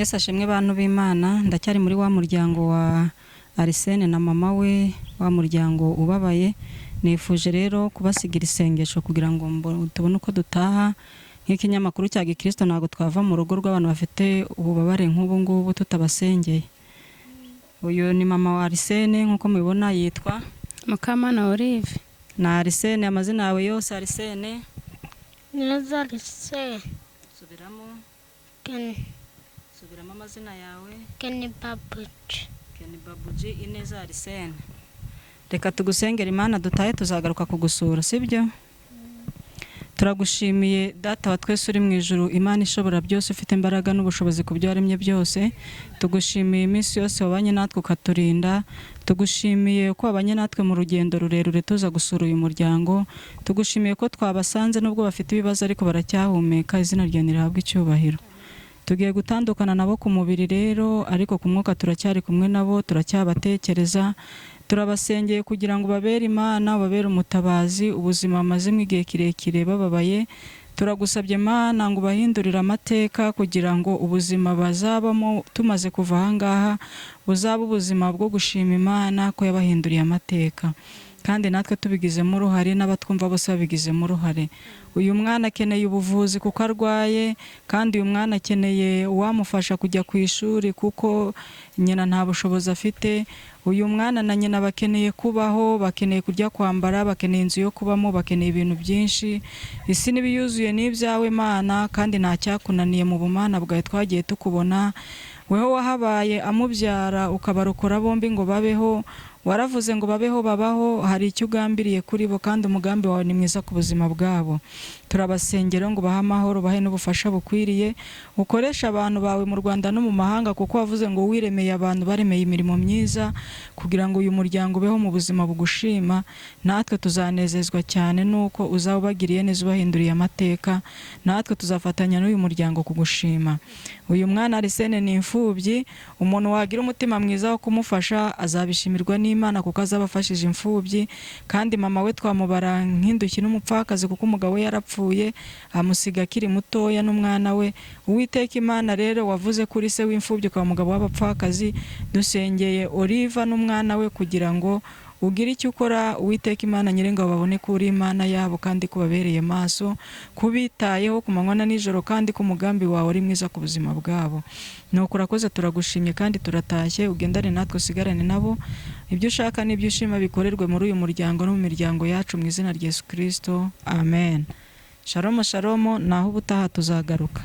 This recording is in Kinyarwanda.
Yesu ashimwe bantu b'Imana, ndacyari muri wa muryango wa Arsene na mama we, wa muryango ubabaye. Nifuje rero kubasigira isengesho kugira ngo tubone uko dutaha. Nk'ikinyamakuru cya Gikristo ntago twava mu rugo rw'abantu bafite ububabare nk'ubu ngubu tutabasengeye. Uyu ni mama wa Arsene, nkuko mubibona yitwa Mukamana Olive. na Arsene, amazina yawe yose Arsene. Neza Arsene. Subiramo amazina yawe. Kenny Babuji. Kenny Babuji Ineza Arsene. Reka tugusengera Imana dutahe tuzagaruka kugusura, sibyo? Turagushimiye data wa twese uri mu ijuru, Imana ishobora byose, ufite imbaraga n'ubushobozi ku byo waremye byose. Tugushimiye iminsi yose wabanye natwe ukaturinda. Tugushimiye ko wabanye natwe mu rugendo rurerure tuza gusura uyu muryango. Tugushimiye ko twabasanze nubwo bafite ibibazo ariko baracyahumeka. Izina ryawe rihabwe icyubahiro. Tugiye gutandukana nabo ku mubiri rero, ariko ku mwuka turacyari kumwe nabo, turacyabatekereza. Turabasengeye kugira ngo babere Imana, babere umutabazi. Ubuzima bamazemo igihe kirekire bababaye, turagusabye Mana ngo bahindurire amateka kugira ngo ubuzima bazabamo tumaze kuva aha ngaha buzaba ubuzima bwo gushima Imana ko yabahinduriye amateka, kandi natwe tubigizemo uruhare n'abatwumva bose babigizemo uruhare. Uyu mwana akeneye ubuvuzi kuko arwaye, kandi uyu mwana akeneye uwamufasha kujya ku ishuri kuko nyina nta bushobozi afite. Uyu mwana na nyina bakeneye kubaho, bakeneye kurya, kwambara, bakeneye inzu yo kubamo, bakeneye ibintu byinshi. Isi n'ibiyuzuye n'ibyawe Mana, kandi nta cyakunaniye mu bumana bwawe twagiye tukubona. Weho wahabaye amubyara ukabarokora bombi ngo babeho. Waravuze ngo babeho babaho, hari icyo ugambiriye kuri bo, kandi umugambi wawe ni mwiza ku buzima bwabo. Turabasengera ngo bahe amahoro, bahe n'ubufasha bukwiriye. Ukoresha abantu bawe mu Rwanda no mu mahanga, kuko wavuze ngo wiremeye abantu baremeye imirimo myiza, kugira ngo uyu muryango ubeho mu buzima bugushima. Natwe tuzanezezwa cyane nuko uzaba ubagiriye neza, ubahinduriye amateka. Natwe tuzafatanya n'uyu muryango kugushima. Uyu mwana Arsene ni imfubyi, umuntu wagira umutima mwiza wo kumufasha azabishimirwa n'Imana kuko azabafashije imfubyi. Kandi mama we twamubara nk'indushyi n'umupfakazi kuko umugabo we yarapfuye amusiga akiri mutoya n'umwana we. Uwiteka Imana rero wavuze kuri se w'imfubyi kwa mugabo w'abapfakazi, dusengeye Olive n'umwana we kugira ngo ugira icyo ukora. Uwiteka Imana nyiringabo babone ko uri Imana yabo, kandi ko babereye maso, kubitayeho ku manywa na nijoro, kandi ko umugambi wawe ari mwiza ku buzima bwabo. Nuko urakoze, turagushimye kandi turatashye. Ugendane natwe, usigarane nabo. Ibyo ushaka n'ibyo ushima bikorerwe muri uyu muryango no mu miryango yacu, mu izina rya Yesu Kristo, amen. Shalom shalom, naho ubutaha tuzagaruka.